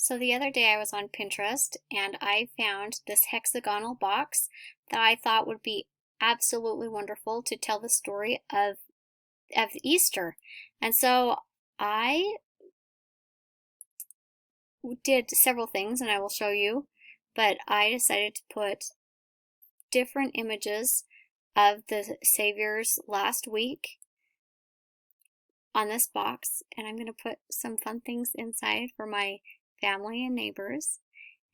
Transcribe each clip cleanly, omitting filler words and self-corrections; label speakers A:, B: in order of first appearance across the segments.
A: So the other day I was on Pinterest and I found this hexagonal box that I thought would be absolutely wonderful to tell the story of Easter. And so I did several things and I will show you, but I decided to put different images of the Savior's last week on this box, and I'm going to put some fun things inside for my family and neighbors.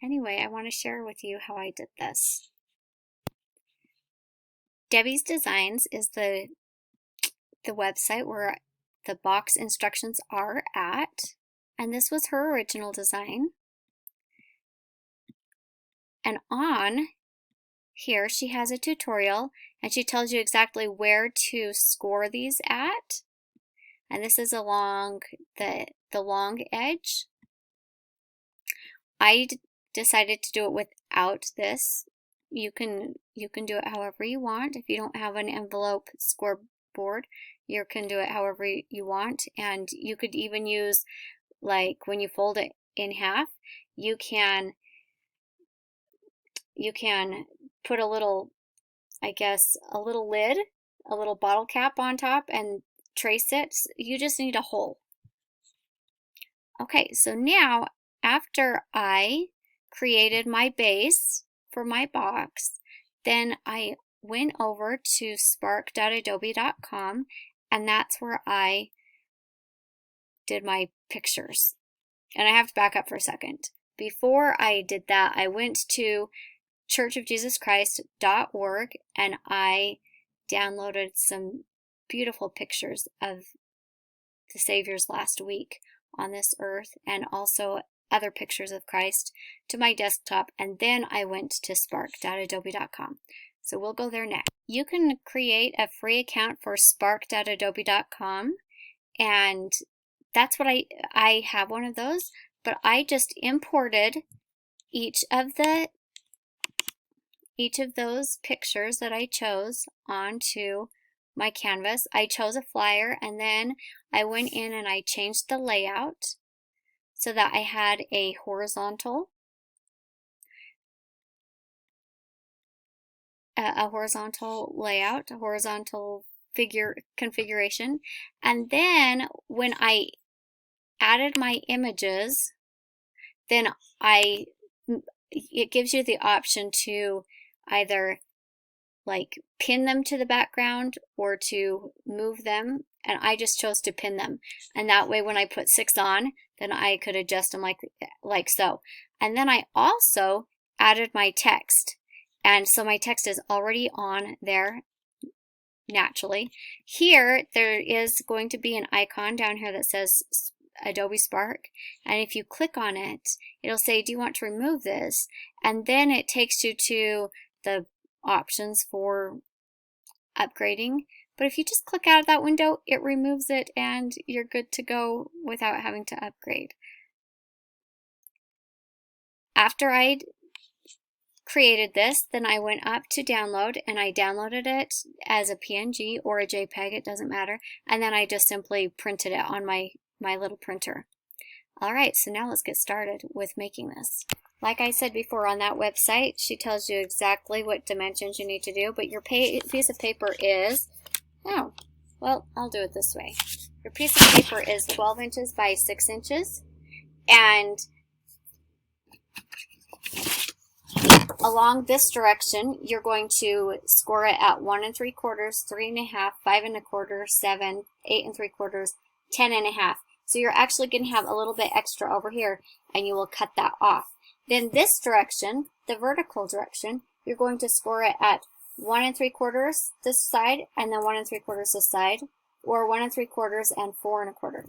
A: Anyway, I want to share with you how I did this. Debbie's Designs is the website where the box instructions are at, and this was her original design. And on here she has a tutorial and she tells you exactly where to score these at. And this is along the long edge. I decided to do it without this. You can do it however you want. If you don't have an envelope scoreboard, you can do it however you want. And you could even use, like when you fold it in half, you can put a little, I guess, a little lid, a little bottle cap on top and trace it. You just need a hole. Okay, so now after I created my base for my box, then I went over to spark.adobe.com and that's where I did my pictures. And I have to back up for a second. Before I did that, I went to churchofjesuschrist.org and I downloaded some beautiful pictures of the Savior's last week on this earth and also other pictures of Christ to my desktop, and then I went to spark.adobe.com. So we'll go there next. You can create a free account for spark.adobe.com, and that's what I have one of those, but I just imported each of those pictures that I chose onto my canvas. I chose a flyer and then I went in and I changed the layout so that I had a horizontal layout, a horizontal figure configuration. And then when I added my images, then it gives you the option to either like pin them to the background or to move them, and I just chose to pin them, and that way when I put 6 on, then I could adjust them like so. And then I also added my text, and so my text is already on there naturally. Here there is going to be an icon down here that says Adobe Spark, and if you click on it, it'll say, do you want to remove this? And then it takes you to the options for upgrading. But if you just click out of that window, it removes it and you're good to go without having to upgrade. After I'd created this, then I went up to download and I downloaded it as a PNG or a JPEG, it doesn't matter, and then I just simply printed it on my little printer. Alright, so now let's get started with making this. Like I said before, on that website, she tells you exactly what dimensions you need to do, but your piece of paper is, oh, well, I'll do it this way. Your piece of paper is 12 inches by 6 inches, and along this direction, you're going to score it at 1 3/4, 3 1/2, 5 1/4, 7, 8 3/4, 10 1/2. So you're actually going to have a little bit extra over here, and you will cut that off. Then this direction, the vertical direction, you're going to score it at 1 3/4 this side, and then 1 3/4 this side, or 1 3/4 and 4 1/4.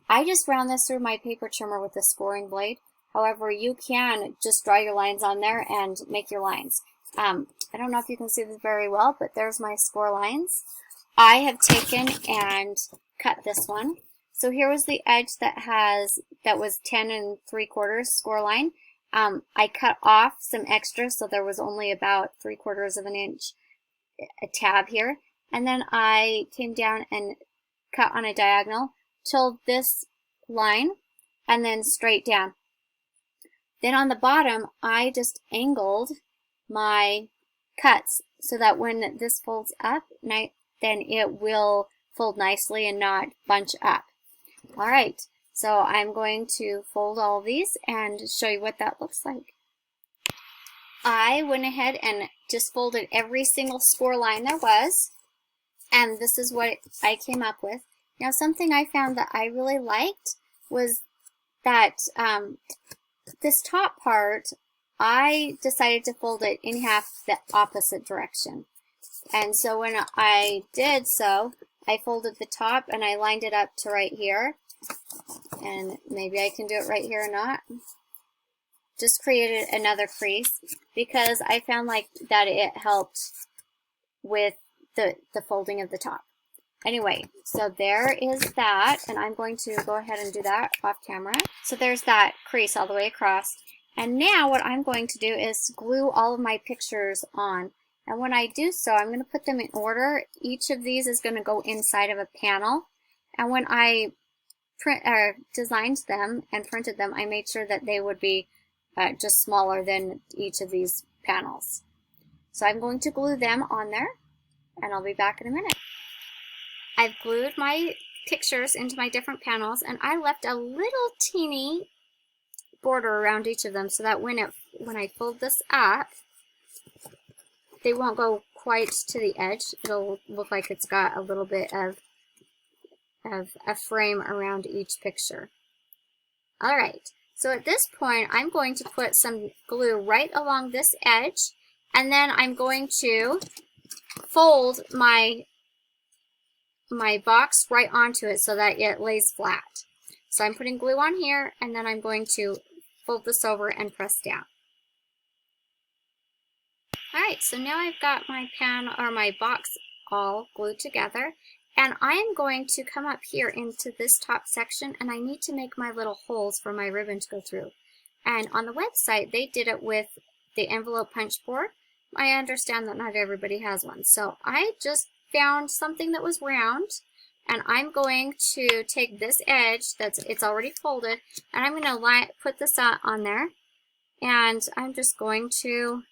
A: I just round this through my paper trimmer with the scoring blade. However, you can just draw your lines on there and make your lines. I don't know if you can see this very well, but there's my score lines. I have taken and cut this one. So here was the edge that was 10 3/4 score line. I cut off some extra, so there was only about 3/4 of an inch a tab here. And then I came down and cut on a diagonal till this line, and then straight down. Then on the bottom, I just angled my cuts so that when this folds up, then it will fold nicely and not bunch up. All right, so I'm going to fold all of these and show you what that looks like. I went ahead and just folded every single score line there was, and this is what I came up with. Now, something I found that I really liked was that this top part, I decided to fold it in half the opposite direction. And so when I did so, I folded the top and I lined it up to right here. And maybe I can do it right here or not. Just created another crease because I found like that it helped with the folding of the top. Anyway, so there is that, and I'm going to go ahead and do that off camera. So there's that crease all the way across. And now what I'm going to do is glue all of my pictures on. And when I do so, I'm going to put them in order. Each of these is going to go inside of a panel. And when I designed them and printed them, I made sure that they would be just smaller than each of these panels. So I'm going to glue them on there, and I'll be back in a minute. I've glued my pictures into my different panels, and I left a little teeny border around each of them so that when I fold this up, they won't go quite to the edge. It'll look like it's got a little bit of a frame around each picture. All right, so at this point, I'm going to put some glue right along this edge, and then I'm going to fold my box right onto it so that it lays flat. So I'm putting glue on here, and then I'm going to fold this over and press down. Alright, so now I've got my box all glued together, and I'm going to come up here into this top section, and I need to make my little holes for my ribbon to go through. And on the website, they did it with the envelope punch board. I understand that not everybody has one, so I just found something that was round, and I'm going to take this edge it's already folded, and I'm going to put this on there, and I'm just going to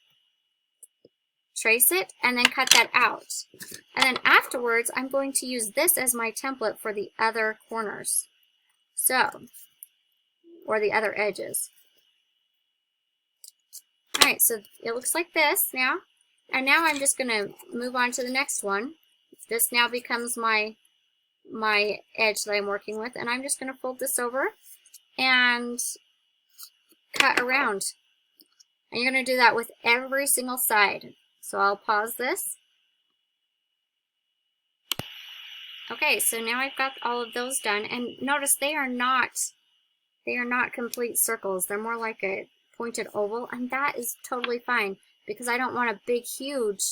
A: trace it and then cut that out. And then afterwards, I'm going to use this as my template for the other corners, or the other edges. All right, so it looks like this now, and now I'm just going to move on to the next one. This now becomes my edge that I'm working with, and I'm just going to fold this over and cut around. And you're going to do that with every single side. So I'll pause this. Okay, so now I've got all of those done, and notice they are not complete circles. They're more like a pointed oval, and that is totally fine because I don't want a big, huge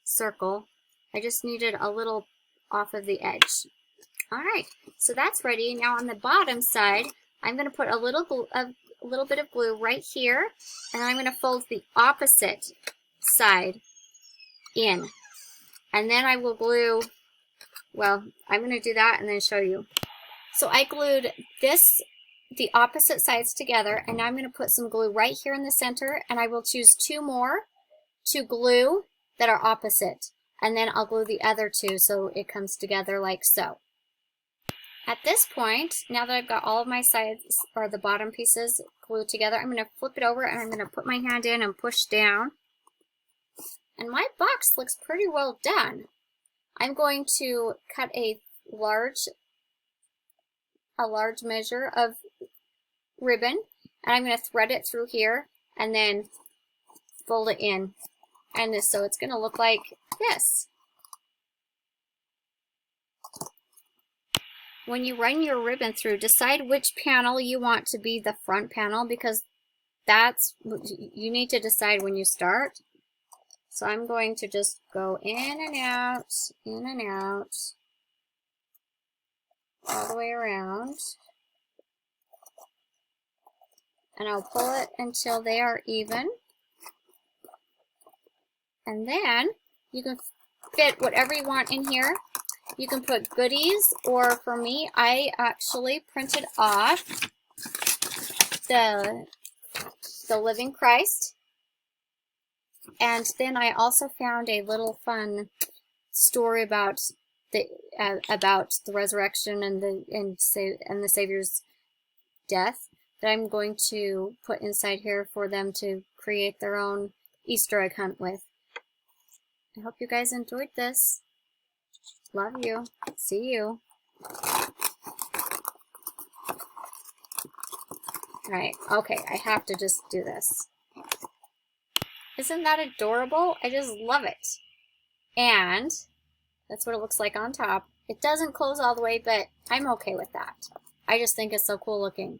A: circle. I just needed a little off of the edge. All right, so that's ready. Now on the bottom side, I'm going to put a little bit of glue right here, and I'm going to fold the opposite side in. And then I will glue, well, I'm going to do that and then show you. So I glued the opposite sides together, and now I'm going to put some glue right here in the center, and I will choose 2 more to glue that are opposite. And then I'll glue the other 2 so it comes together like so. At this point, now that I've got all of my sides, or the bottom pieces, glued together, I'm going to flip it over and I'm going to put my hand in and push down. And my box looks pretty well done. I'm going to cut a large measure of ribbon, and I'm going to thread it through here and then fold it in. And so it's going to look like this. When you run your ribbon through, decide which panel you want to be the front panel, because you need to decide when you start. So I'm going to just go in and out, all the way around. And I'll pull it until they are even. And then you can fit whatever you want in here. You can put goodies, or for me, I actually printed off the the living Christ. And then I also found a little fun story about the resurrection and the Savior's death that I'm going to put inside here for them to create their own Easter egg hunt with. I hope you guys enjoyed this. Love you. See you. Alright, okay, I have to just do this. Isn't that adorable? I just love it. And that's what it looks like on top. It doesn't close all the way, but I'm okay with that. I just think it's so cool looking.